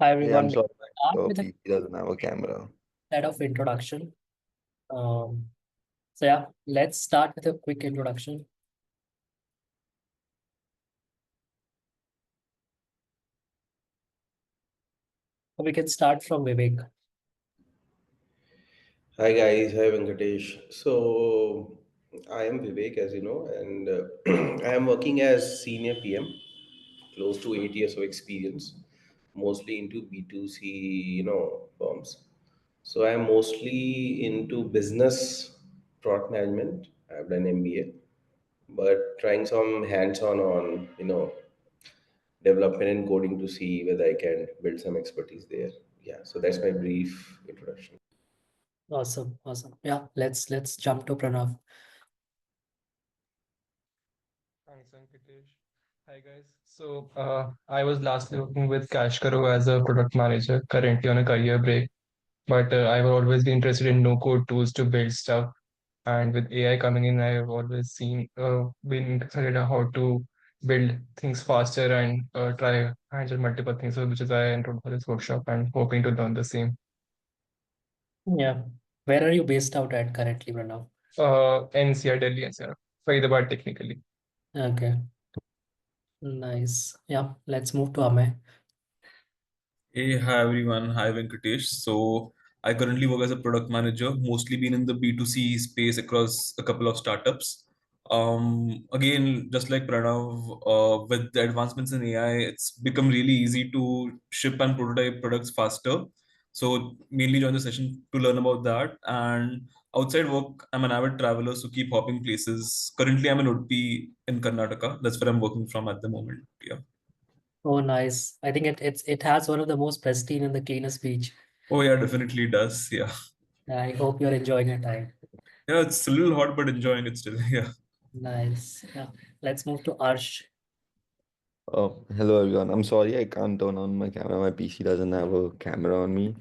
Hi Yeah, I'm everyone. sorry, Let's start your with a PC doesn't have a camera. set of introduction. Um, so yeah, let's start with a quick introduction. We can start from Vivek. Hi guys, hi Venkatesh. So I am Vivek, as you know, and I am working as senior PM, close to 8 years of experience, mostly into B2C, firms. So I am mostly into business product management. I've done MBA, but trying some hands-on on, development and coding to see whether I can build some expertise there. Yeah, so that's my brief introduction. Awesome, awesome. Yeah, let's jump to Pranav. Thanks, Venkatesh. Hi, guys. I was lastly working with Kashkaro as a product manager, currently on a career break. But I've always been interested in no-code tools to build stuff. And with AI coming in, I've always been excited on how to build things faster and try handle multiple things. So, which is why I enrolled for this workshop and hoping to learn the same. Yeah. Where are you based out at currently, Pranav? NCR, Delhi, NCR. Faridabad, technically. Okay, nice. Yeah, let's move to Amay. Hey, hi everyone. Hi Venkatesh. So I currently work as a product manager, mostly been in the B2C space across a couple of startups. Again, just like Pranav, with the advancements in AI, it's become really easy to ship and prototype products faster. So mainly join the session to learn about that. And outside work, I'm an avid traveler, so keep hopping places. Currently, I'm in Udupi in Karnataka. That's where I'm working from at the moment. Yeah. Oh, nice. I think it has one of the most pristine and the cleanest beach. Oh yeah, definitely does. Yeah. I hope you're enjoying your time. Yeah, it's a little hot, but enjoying it still. Yeah. Nice. Yeah. Let's move to Arsh. Oh, hello everyone. I'm sorry I can't turn on my camera. My PC doesn't have a camera on me.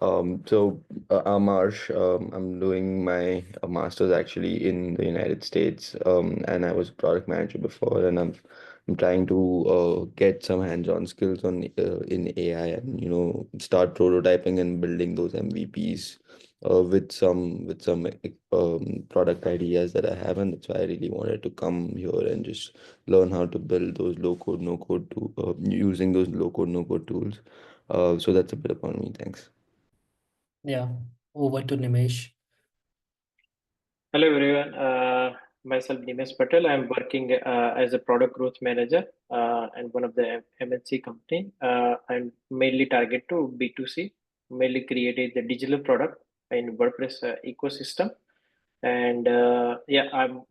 I'm Arsh. I'm doing my master's actually in the United States. And I was a product manager before, and I'm trying to get some hands-on skills on in AI, and start prototyping and building those MVPs with some product ideas that I have, and that's why I really wanted to come here and just learn how to build those low code, no code to using those low code, no code tools. So that's a bit upon me. Thanks. Yeah. Over to Nimesh. Hello everyone, myself Nimesh Patel. I'm working as a product growth manager and one of the MNC company. I'm mainly target to B2C, mainly created the digital product in WordPress ecosystem. And yeah, I'm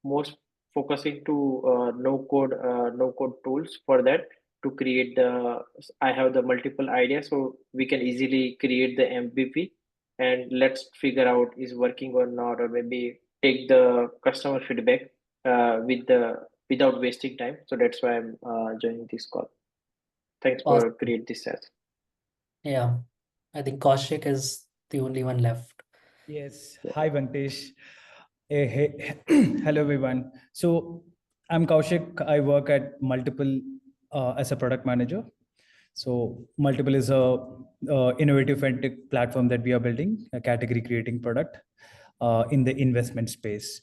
most focusing to no code tools for that to create the. I have the multiple ideas, so we can easily create the MVP and let's figure out is working or not, or maybe take the customer feedback with the without wasting time. So that's why I'm joining this call. Thanks for Awesome. create this as. Yeah. I think Kaushik is the only one left. Yes. Hi, Venkatesh. Hey. Hello, everyone. So I'm Kaushik. I work at Multiple as a product manager. So Multiple is a innovative fintech platform that we are building, a category creating product in the investment space.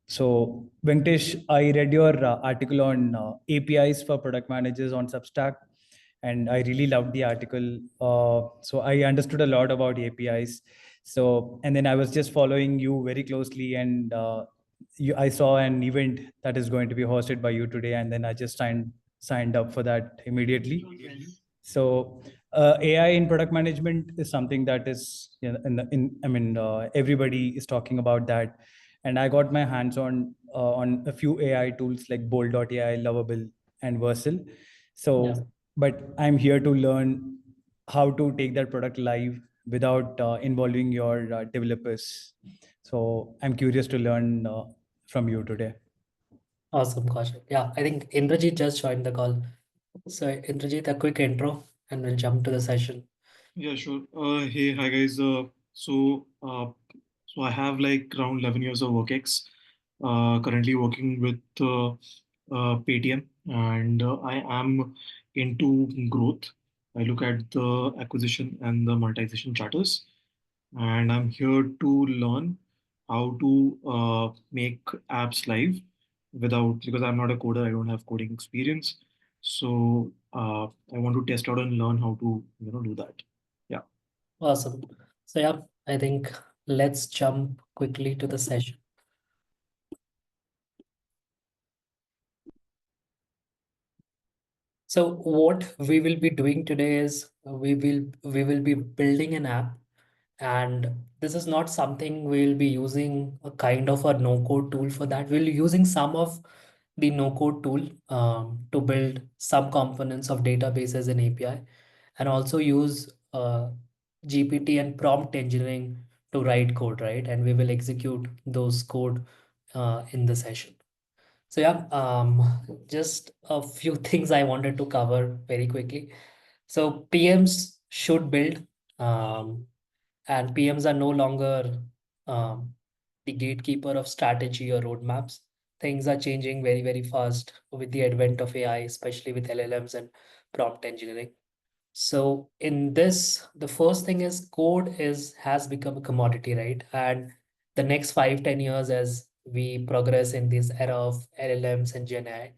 So Venkatesh, I read your article on APIs for product managers on Substack, and I really loved the article. So I understood a lot about APIs. So, and then I was just following you very closely, and I saw an event that is going to be hosted by you today, and then I just signed up for that immediately. So, AI in product management is something that is, everybody is talking about that, and I got my hands on a few AI tools like Bold.ai, Lovable, and Versal. Yeah. So, but I'm here to learn how to take that product live without involving your developers. So I'm curious to learn from you today. Awesome, Kaushik. Yeah, I think Indrajit just joined the call. So Indrajit, a quick intro and we'll jump to the session. Yeah, sure. Hey, hi guys. So I have like around 11 years of work ex. Currently working with Paytm, and I am into growth. I look at the acquisition and the monetization charters, and I'm here to learn how to make apps live without, because I'm not a coder, I don't have coding experience. So I want to test out and learn how to do that. Yeah. Awesome. So yeah, I think let's jump quickly to the session. So what we will be doing today is we will be building an app, and this is not something we'll be using a kind of a no-code tool for that. We'll be using some of the no-code tool to build some components of databases and API, and also use GPT and prompt engineering to write code, right? And we will execute those code in the session. So yeah, just a few things I wanted to cover very quickly. So PMs should build, and PMs are no longer um, the gatekeeper of strategy or roadmaps. Things are changing very, very fast with the advent of AI, especially with LLMs and prompt engineering. So in this, the first thing is code has become a commodity, right? And the next 5, 10 years, as we progress in this era of LLMs and Gen AI,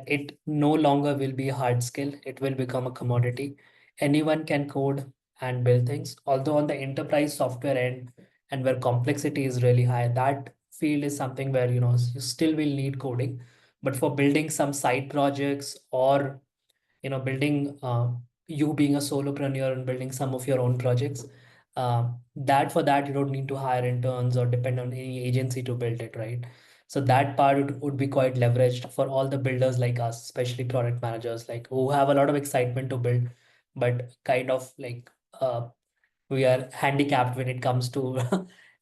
it no longer will be a hard skill. It will become a commodity. Anyone can code and build things. Although on the enterprise software end and where complexity is really high, that field is something where you still will need coding. But for building some side projects, or building you being a solopreneur and building some of your own projects, that for that you don't need to hire interns or depend on any agency to build it, right? So that part would be quite leveraged for all the builders like us, especially product managers, like who have a lot of excitement to build, but kind of like we are handicapped when it comes to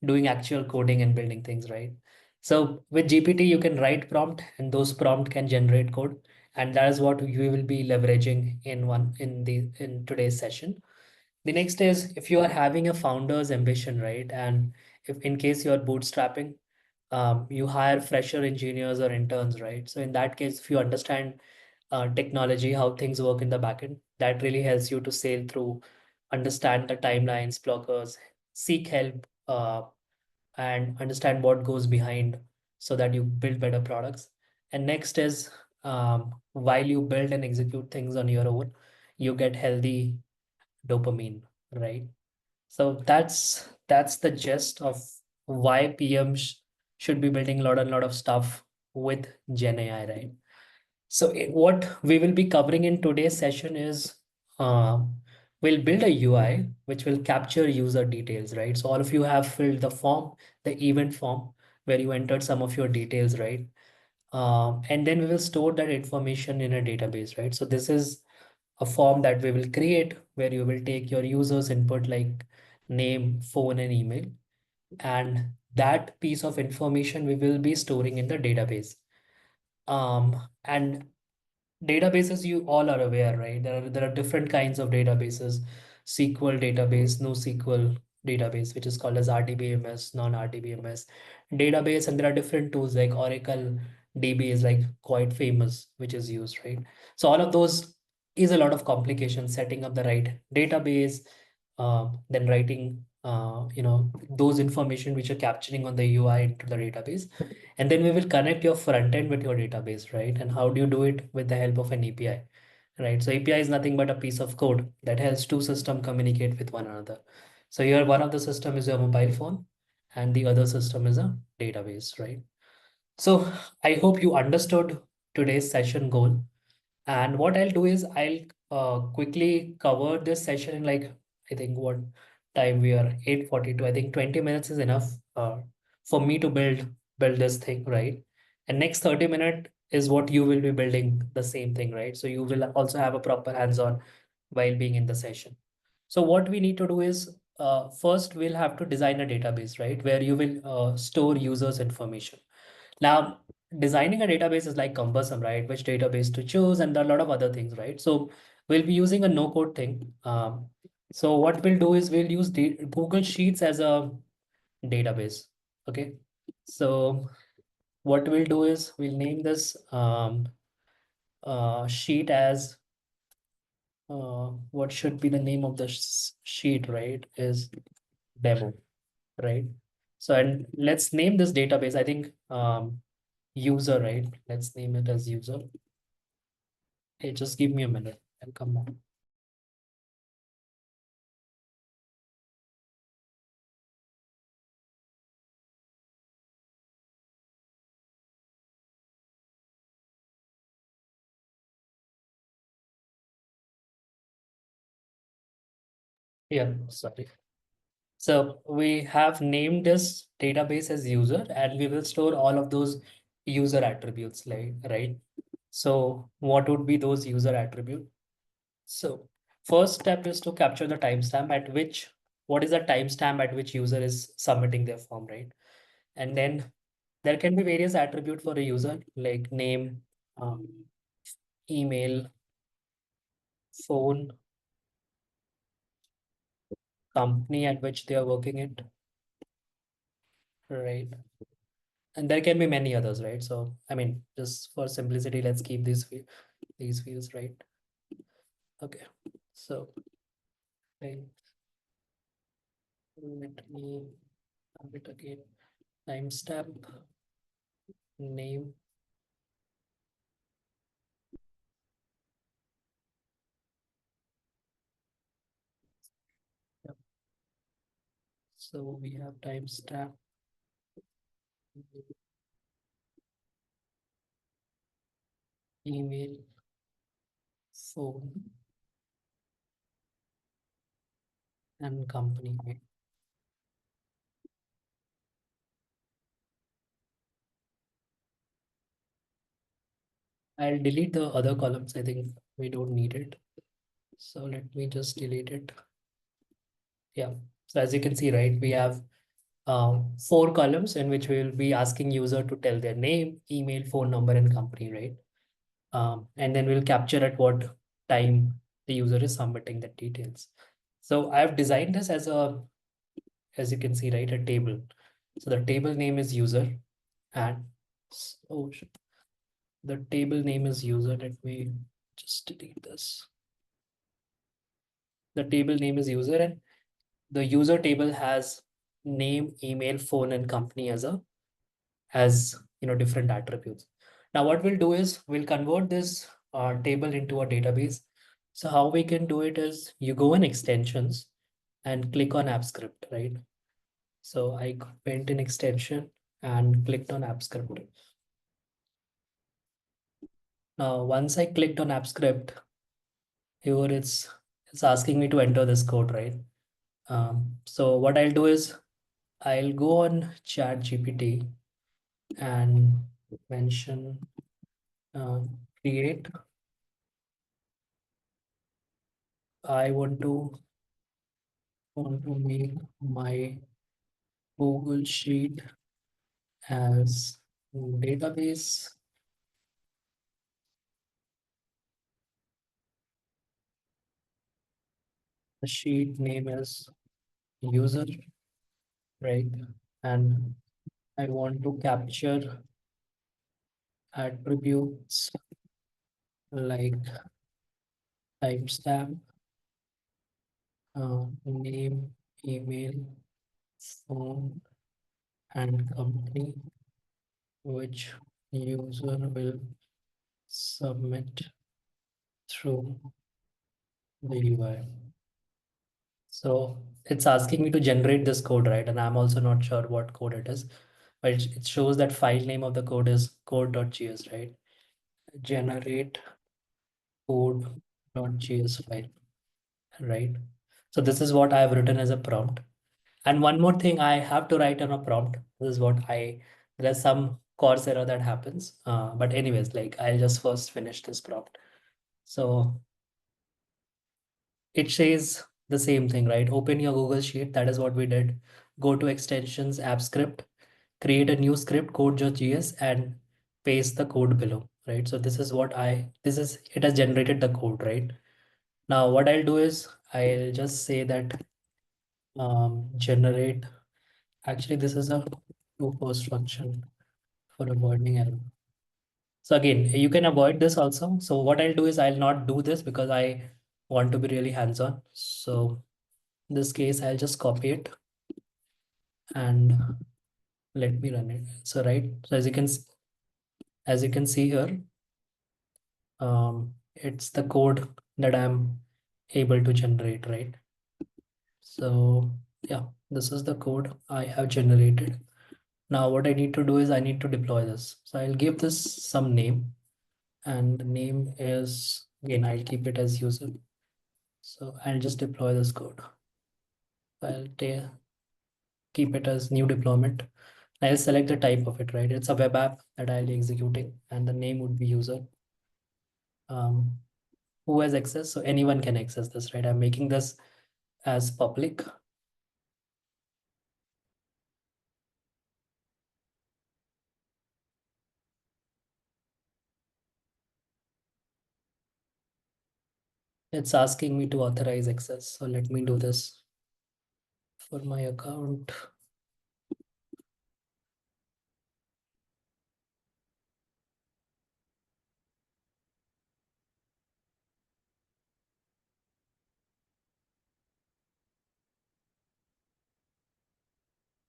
doing actual coding and building things, right? So with GPT, you can write prompt, and those prompt can generate code, and that is what we will be leveraging in today's session. The next is, if you are having a founder's ambition, right, and if in case you are bootstrapping, you hire fresher engineers or interns, right? So in that case, if you understand technology, how things work in the backend, that really helps you to sail through, understand the timelines, blockers, seek help, and understand what goes behind so that you build better products. And next is, while you build and execute things on your own, you get healthy dopamine, right? So that's the gist of why PMs should be building a lot of stuff with Gen AI, right? So what we will be covering in today's session is, uh, we'll build a UI which will capture user details, right? So all of you have filled the form, the event form, where you entered some of your details, right? And then we will store that information in a database, right? So this is a form that we will create where you will take your users input like name, phone, and email, and that piece of information we will be storing in the database. And databases, you all are aware, right? There are different kinds of databases: SQL database, NoSQL database, which is called as RDBMS, non-RDBMS database, and there are different tools like Oracle DB is like quite famous, which is used, right? So all of those is a lot of complications setting up the right database, then writing those information which are capturing on the UI into the database, and then we will connect your front end with your database, right? And how do you do it? With the help of an API, right? So API is nothing but a piece of code that helps two systems communicate with one another. So here, one of the system is your mobile phone, and the other system is a database, right? So I hope you understood today's session goal. And what I'll do is I'll quickly cover this session in, like, I think what time we are, 8:42. I think 20 minutes is enough for me to build this thing, right? And next 30 minutes is what you will be building the same thing, right? So you will also have a proper hands-on while being in the session. So what we need to do is, first we'll have to design a database, right? Where you will store users' information. Now, designing a database is like cumbersome, right? Which database to choose, and there are a lot of other things, right? So we'll be using a no-code thing. So what we'll do is we'll use Google Sheets as a database. Okay. So what we'll do is we'll name this sheet as what should be the name of the sheet, right? Is demo, right? So, and let's name this database, I think, user, right? Let's name it as user. Hey, just give me a minute. I'll come back. Yeah, sorry. So we have named this database as user, and we will store all of those user attributes, like, right? So what would be those user attribute? So first step is to capture the timestamp at which, what is the timestamp at which user is submitting their form, right? And then there can be various attribute for a user, like name, um, email, phone, company at which they are working it, right? And there can be many others, right? So I mean, just for simplicity, let's keep these fields, right? Okay, so let me have it again. Timestamp, name, yep. So we have timestamp, email, phone, and company, right? I'll delete the other columns. I think we don't need it. So let me just delete it. Yeah. So as you can see, right, we have 4 columns in which we will be asking user to tell their name, email, phone number, and company, right? And then we'll capture at what time the user is submitting the details. So I've designed this as you can see, right, a table. So the table name is user, and oh, the table name is user. Let me just delete this. The table name is user, and the user table has name, email, phone, and company as different attributes. Now what we'll do is we'll convert this table into a database. So how we can do it is you go in extensions and click on app script, right? So I went in extension and clicked on app script. Now once I clicked on app script, here it's asking me to enter this code, right? So what I'll do is I'll go on chat GPT and mention create. I want to make my Google Sheet as database. The sheet name is user, right? And I want to capture attributes like timestamp, name, email, phone, and company, which user will submit through the UI. So it's asking me to generate this code, right? And I'm also not sure what code it is, but it shows that file name of the code is code.js, right? Generate code.js file, right? So this is what I have written as a prompt. And one more thing I have to write on a prompt. This is what there's some course error that happens. But anyways, like I'll just first finish this prompt. So it says the same thing, right? Open your Google Sheet. That is what we did. Go to extensions, app script, create a new script, code.js, and paste the code below, right? So this is it has generated the code, right? Now what I'll do is I'll just say that generate, actually this is a to post function for avoiding error. So again, you can avoid this also. So what I'll do is I'll not do this because I want to be really hands-on. So in this case, I'll just copy it and let me run it. So as you can see here, it's the code that I'm able to generate, right? So yeah, this is the code I have generated. Now what I need to do is I need to deploy this. So I'll give this some name, and the name is, again, I'll keep it as user. So I'll just deploy this code. I'll keep it as new deployment. I'll select the type of it, right? It's a web app that I'll be executing, and the name would be user. Who has access? So anyone can access this, right? I'm making this as public. It's asking me to authorize access. So let me do this for my account.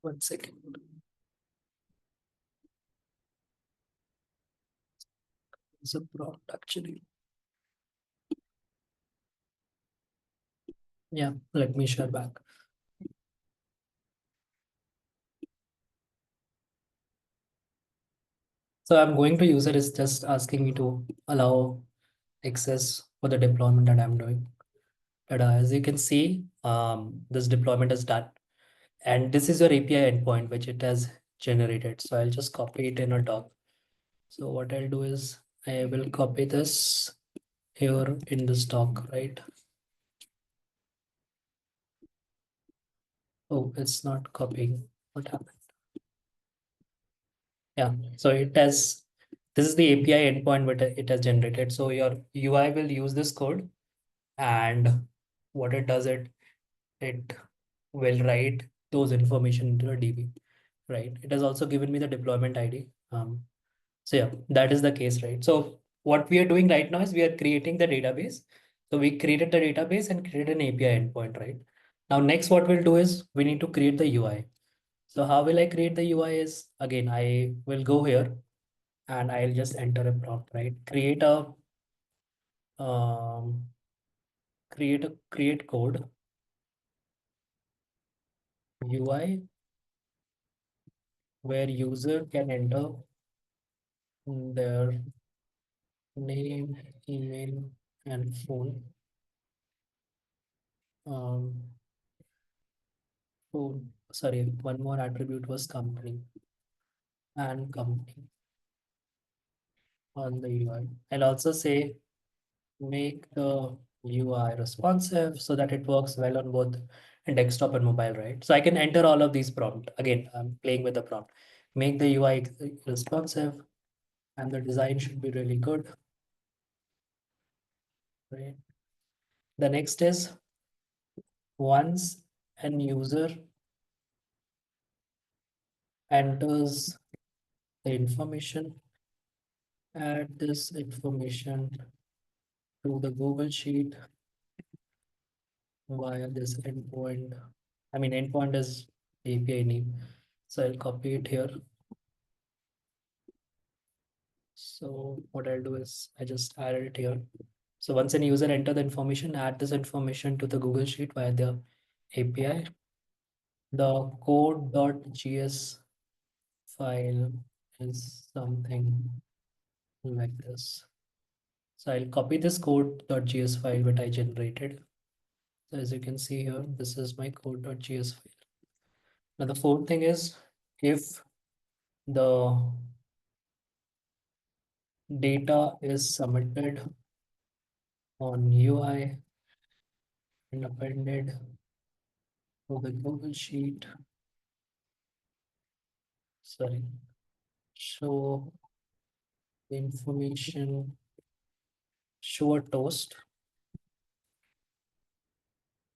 One second. It's a prompt actually. Yeah, let me share back. So I'm going to user is just asking me to allow access for the deployment that I'm doing. But as you can see, this deployment is done. And this is your API endpoint, which it has generated. So I'll just copy it in a doc. So what I'll do is I will copy this here in this doc, right? Oh, it's not copying. What happened? Yeah, so this is the API endpoint what it has generated. So your UI will use this code, and what it does, it will write those information into a DB, right? It has also given me the deployment ID. So yeah, that is the case, right? So what we are doing right now is we are creating the database. So we created the database and created an API endpoint, right? Now next what we'll do is we need to create the UI. So how will I create the UI is, again, I will go here and I'll just enter a prompt, right? Um, create code UI where user can enter their name, email, and phone. Sorry, one more attribute was company and company on the UI. I'll also say make the UI responsive so that it works well on both desktop and mobile, right? So I can enter all of these prompt. Again, I'm playing with the prompt. Make the UI responsive, and the design should be really good, right? The next is once an user enters the information, add this information to the Google Sheet via this endpoint. I mean, endpoint is the API name. So I'll copy it here. So what I'll do is I just add it here. So once a user enter the information, add this information to the Google Sheet via the API. The code.js file is something like this. So I'll copy this code.js file that I generated. So as you can see here, this is my code.js file. Now the fourth thing is if the data is submitted on UI and appended to the Google Sheet, sorry, show the information, show a toast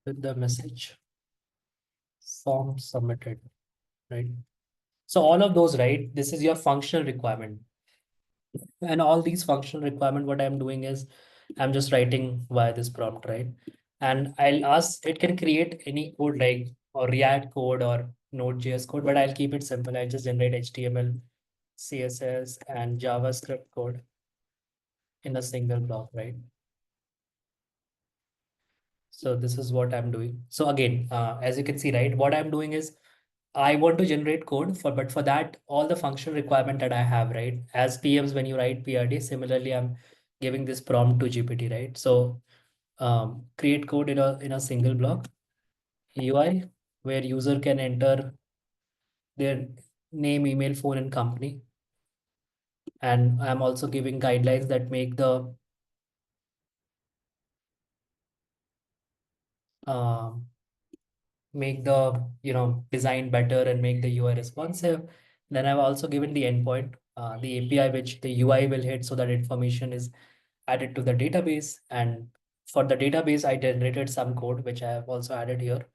with the message form submitted, right? So all of those, right? This is your functional requirement. And all these functional requirement, what I'm doing is I'm just writing via this prompt, right? And I'll ask, it can create any code like or React code or Node.js code, but I'll keep it simple. I'll just generate HTML, CSS, and JavaScript code in a single block, right? So this is what I'm doing. So again, as you can see, right, what I'm doing is I want to generate code but for that, all the functional requirement that I have, right? As PMs, when you write PRD, similarly, I'm giving this prompt to GPT, right? So create code in a single block UI where user can enter their name, email, phone, and company. And I'm also giving guidelines that um, make the design better and make the UI responsive. Then I've also given the endpoint, the API which the UI will hit so that information is added to the database. And for the database, I generated some code which I have also added here.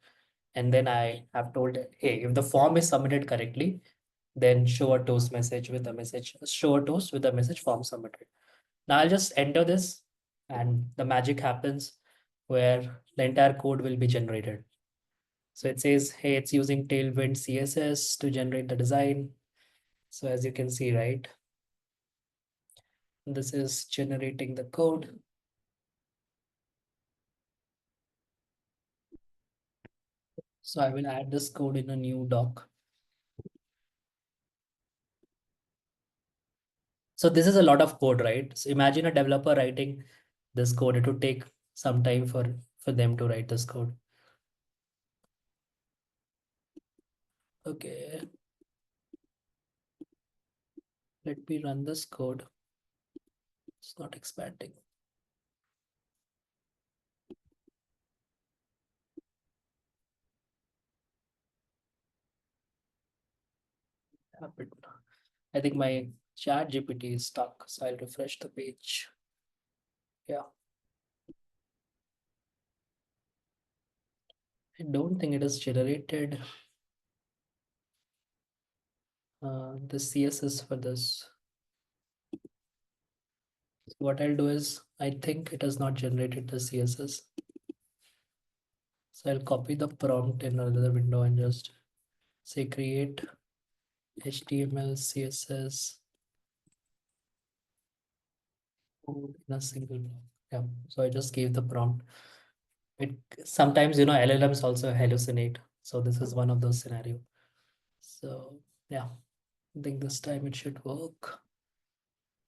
And then I have told, hey, if the form is submitted correctly, then show a toast message with a message, show a toast with a message form submitted. Now I'll just enter this and the magic happens where the entire code will be generated. So it says, hey, it's using Tailwind CSS to generate the design. So as you can see, right, this is generating the code. So I will add this code in a new doc. So this is a lot of code, right? So imagine a developer writing this code. It would take some time for them to write this code. Okay. Let me run this code. It's not expanding. Happened. I think my chat GPT is stuck, so I'll refresh the page. Yeah. I don't think it is generated the CSS for this. So what I'll do is, I think it has not generated the CSS. So I'll copy the prompt in another window and just say create HTML, CSS code in a single block. Yeah. So I just gave the prompt. It sometimes, LLMs also hallucinate. So this is one of those scenarios. So yeah, I think this time it should work.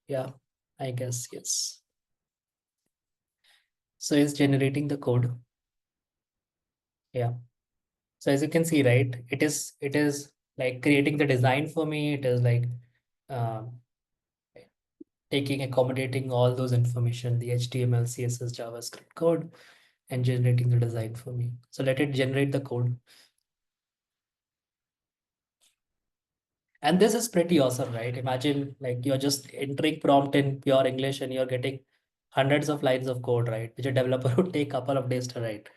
Yeah, I guess yes. So it's generating the code. Yeah. So as you can see, right, it is like creating the design for me. It is like um, accommodating all those information, the HTML, CSS, JavaScript code, and generating the design for me. So let it generate the code. And this is pretty awesome, right? Imagine like you're just entering prompt in pure English and you're getting hundreds of lines of code, right? Which a developer would take a couple of days to write.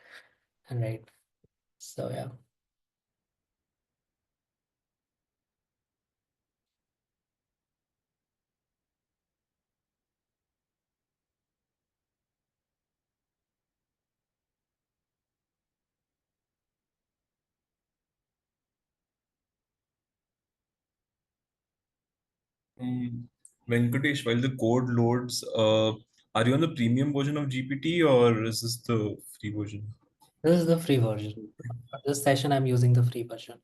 And right. So yeah. Um, Venkatesh, while the code loads, are you on the premium version of GPT or is this the free version? This is the free version. For this session, I'm using the free version.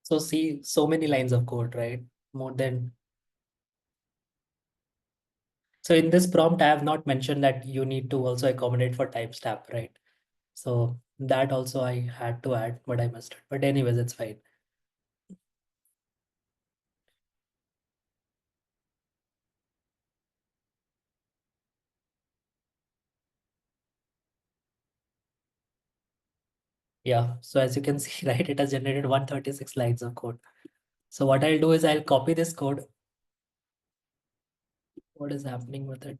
So see, so many lines of code, right? More than. So in this prompt, I have not mentioned that you need to also accommodate for timestamp, right? So that also I had to add, but I missed it. But anyways, it's fine. Yeah, so as you can see, right, it has generated 136 lines of code. So what I'll do is I'll copy this code. What is happening with it?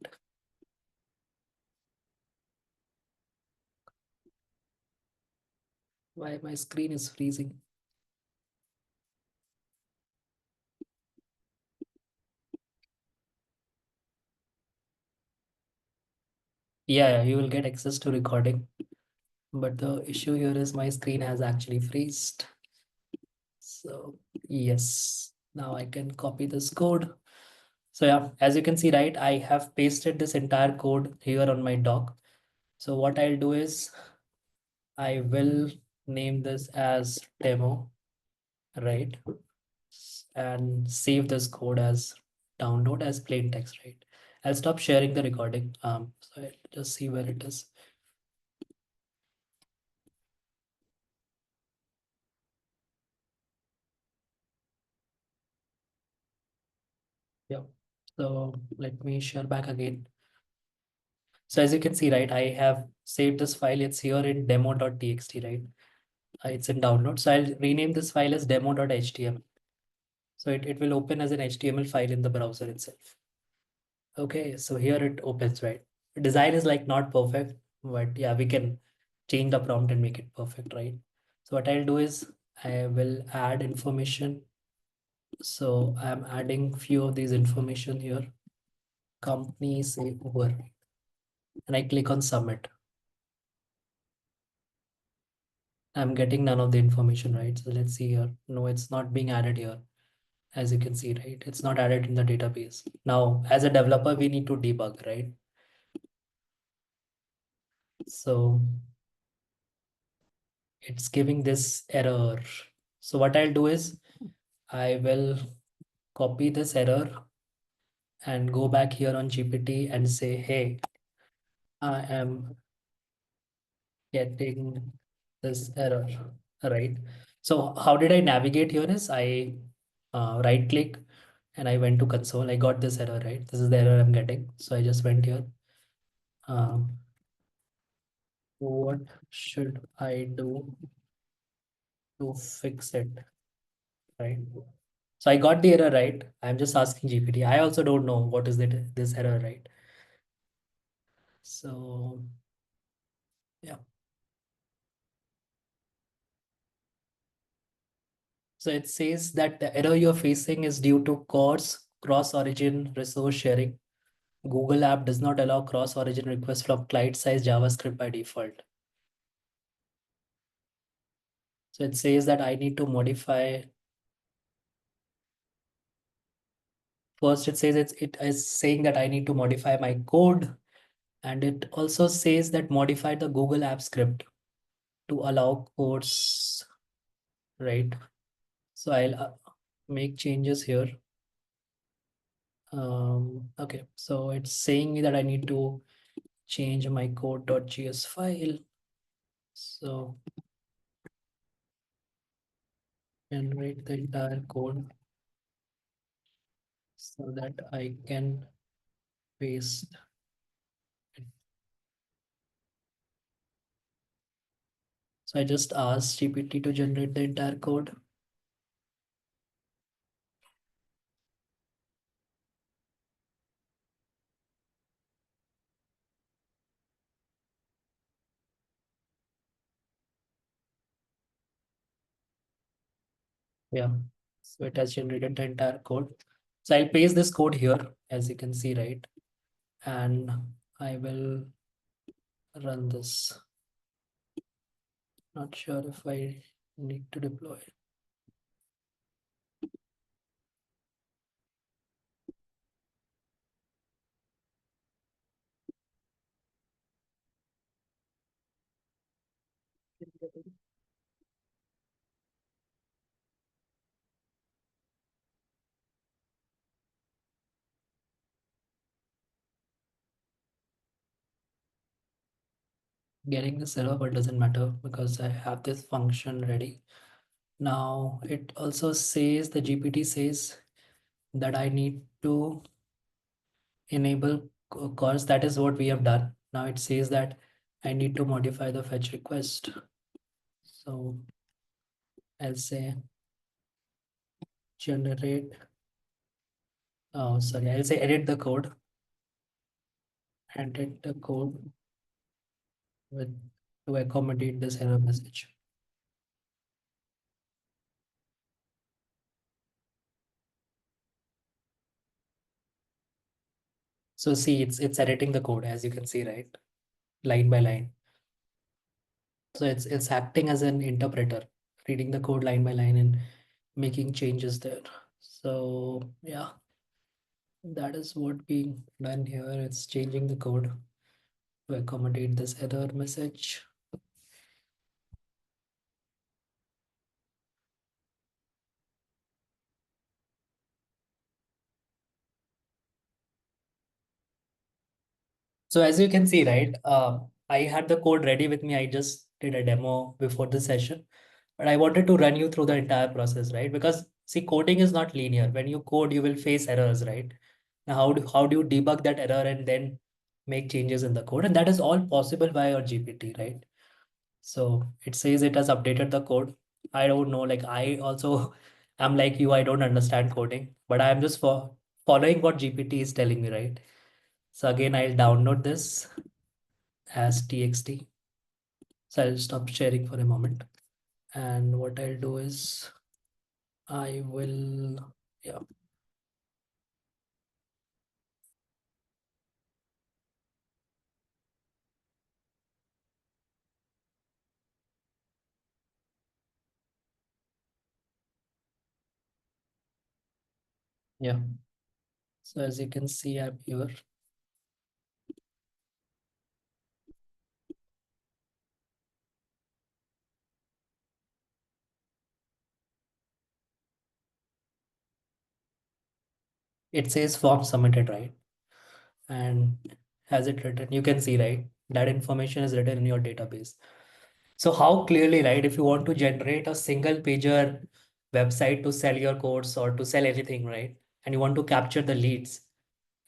Why my screen is freezing? Yeah, you will get access to recording. But the issue here is my screen has actually freezed. So yes, now I can copy this code. So yeah, as you can see, right, I have pasted this entire code here on my doc. So what I'll do is I will name this as demo, right? And save this code as download as plain text, right? I'll stop sharing the recording. So I'll just see where it is. Yeah. So let me share back again. So as you can see, right, I have saved this file. It's here in demo.txt, right? It's in download. So I'll rename this file as demo.html. So it will open as an HTML file in the browser itself. Okay, so here it opens, right? Design is like not perfect, but yeah, we can change the prompt and make it perfect, right? So what I'll do is I will add information. So I'm adding few of these information here. Company say over, and I click on submit. I'm getting none of the information, right? So let's see here. No, it's not being added here. As you can see, right? It's not added in the database. Now, as a developer, we need to debug, right? So it's giving this error. So what I'll do is I will copy this error and go back here on GPT and say, hey, I am getting this error, right? So how did I navigate here is I right click and I went to console. I got this error, right? This is the error I'm getting. So I just went here. What should I do to fix it, right? So I got the error right. I'm just asking GPT. I also don't know what is this error, right? So yeah. So it says that the error you're facing is due to coarse cross-origin resource sharing. Google app does not allow cross-origin requests from client-side JavaScript by default. So it says that I need to modify. First, it says it is saying that I need to modify my code. And it also says that modify the Google app script to allow codes, right? So I'll make changes here. Okay, so it's saying me that I need to change my code.js file. So generate the entire code so that I can paste it. So I just asked GPT to generate the entire code. Yeah, so it has generated the entire code. So I'll paste this code here, as you can see, right? And I will run this. Not sure if I need to deploy. Getting this error, but doesn't matter because I have this function ready. Now it also says, the GPT says that I need to enable calls. That is what we have done. Now it says that I need to modify the fetch request. So I'll say generate, oh sorry, I'll say edit the code. Edit the code with to accommodate this error message. So see, it's editing the code, as you can see, right? Line by line. So it's acting as an interpreter, reading the code line by line and making changes there. So yeah, that is what being done here. It's changing the code to accommodate this error message. So as you can see, right, I had the code ready with me. I just did a demo before the session, but I wanted to run you through the entire process, right? Because see, coding is not linear. When you code, you will face errors, right? Now, how do you debug that error and then make changes in the code? And that is all possible by your GPT, right? So it says it has updated the code. I don't know, like I also am like you, I don't understand coding, but I am just following what GPT is telling me, right? So again, I'll download this as txt. So I'll stop sharing for a moment. And what I'll do is I will, yeah. Yeah. So as you can see, I'm here. It says form submitted, right? And has it written? You can see, right? That information is written in your database. So how clearly, right? If you want to generate a single pager website to sell your course or to sell anything, right? And you want to capture the leads,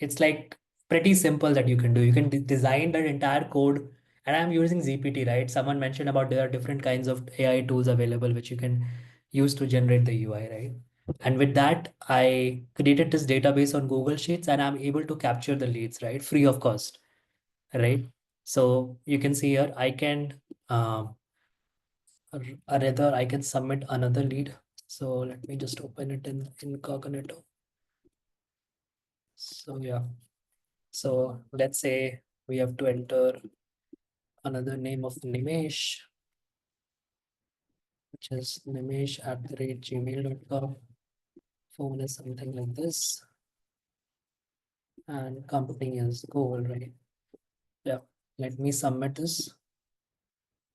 it's like pretty simple that you can do. You can design that entire code. And I'm using GPT, right? Someone mentioned about there are different kinds of AI tools available which you can use to generate the UI, right? And with that, I created this database on Google Sheets and I'm able to capture the leads, right? Free of cost, right? So you can see here, I can, or rather, I can submit another lead. So let me just open it in incognito. So yeah. So let's say we have to enter another name of Nimesh, which is nimesh@gmail.com. Phone is something like this. And company is Gold, right? Yeah. Let me submit this.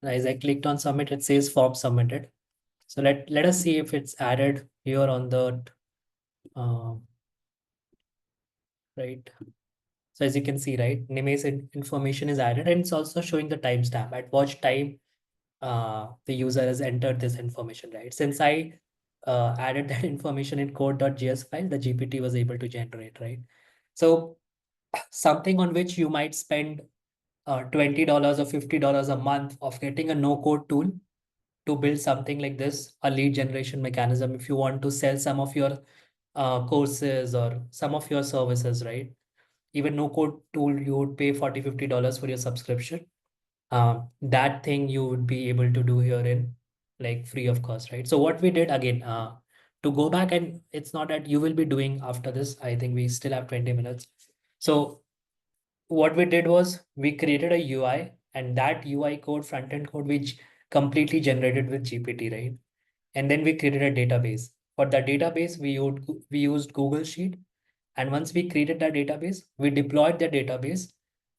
As I clicked on submit, it says form submitted. So let us see if it's added here on the uh, right. So as you can see, right, Nimesh information is added and it's also showing the timestamp at what time the user has entered this information, right? Since I added that information in code.js file, the GPT was able to generate, right? So something on which you might spend $20 or $50 a month of getting a no-code tool to build something like this, a lead generation mechanism, if you want to sell some of your courses or some of your services, right? Even no-code tool, you would pay $40-50 for your subscription. That thing you would be able to do here in like free of cost, right? So what we did again, to go back, and it's not that you will be doing after this, I think we still have 20 minutes. So what we did was we created a UI, and that UI code, front end code, which completely generated with GPT, right? And then we created a database. For the database, we used Google Sheet. And once we created that database, we deployed the database.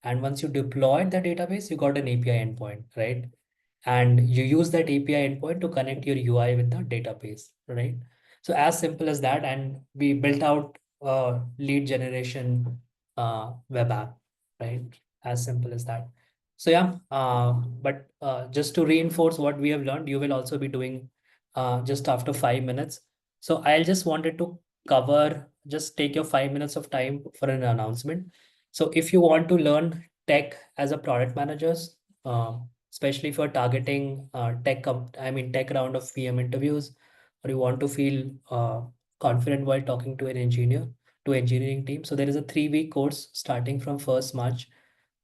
And once you deployed the database, you got an API endpoint, right? And you use that API endpoint to connect your UI with the database, right? So as simple as that. And we built out a lead generation web app, right? As simple as that. So yeah, but just to reinforce what we have learned, you will also be doing just after 5 minutes. So I'll just wanted to cover, just take your 5 minutes of time for an announcement. So if you want to learn tech as a product managers, especially if you're targeting tech round of PM interviews, or you want to feel confident while talking to an engineer, to engineering team. So there is a 3-week course starting from 1st March.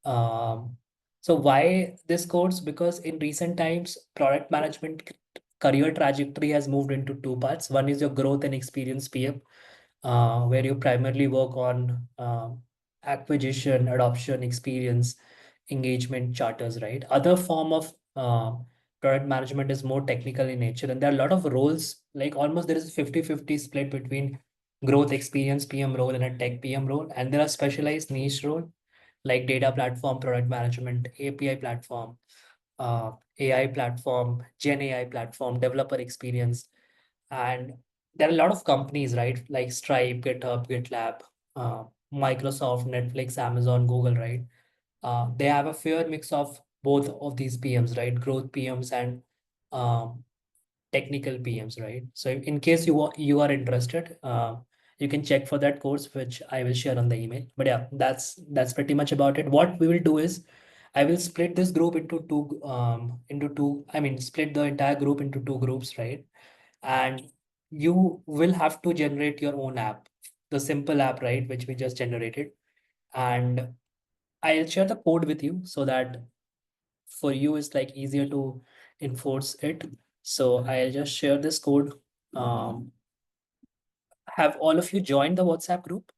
Um, so why this course? Because in recent times, product management career trajectory has moved into two parts. One is your growth and experience PM, where you primarily work on acquisition, adoption, experience, engagement, charters, right? Other form of product management is more technical in nature, and there are a lot of roles, like almost there is a 50-50 split between growth experience PM role and a tech PM role, and there are specialized niche role like data platform, product management, API platform, AI platform, Gen AI platform, developer experience. And there are a lot of companies, right? Like Stripe, GitHub, GitLab, uh, Microsoft, Netflix, Amazon, Google, right? They have a fair mix of both of these PMs, right? Growth PMs and um, technical PMs, right? So in case you are interested, you can check for that course, which I will share on the email. But yeah, that's pretty much about it. What we will do is I will split this group into two. I mean, split the entire group into two groups, right? And you will have to generate your own app, the simple app, right, which we just generated. And I'll share the code with you so that for you it's like easier to enforce it. So I'll just share this code. Um, have all of you joined the WhatsApp group?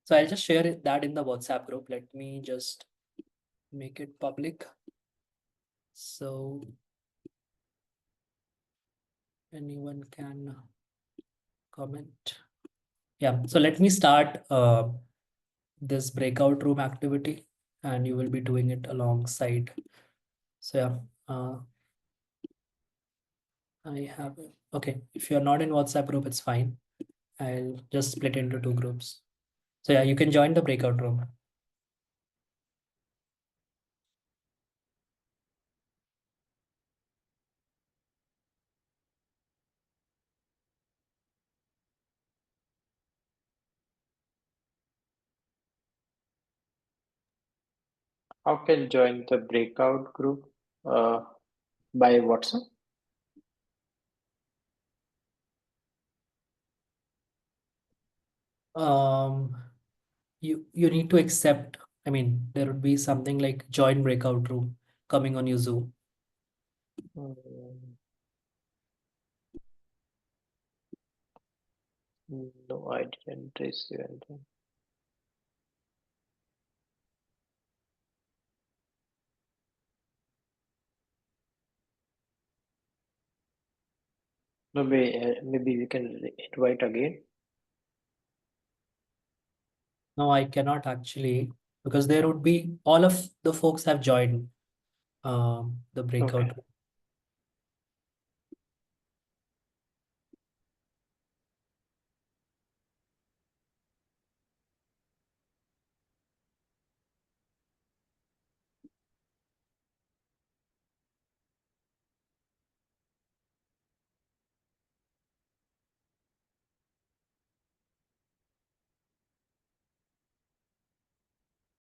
So I'll just share that in the WhatsApp group. Let me just make it public. So anyone can comment. Yeah, so let me start this breakout room activity, and you will be doing it alongside. So yeah, I have okay. If you're not in WhatsApp group, it's fine. I'll just split into two groups. So yeah, you can join the breakout room. How can join the breakout group by WhatsApp? Um, you need to accept. I mean, there would be something like join breakout room coming on your Zoom. Mm, no, I didn't receive anything. No, maybe we can invite again. No, I cannot actually, because there would be all of the folks have joined the breakout Okay. room.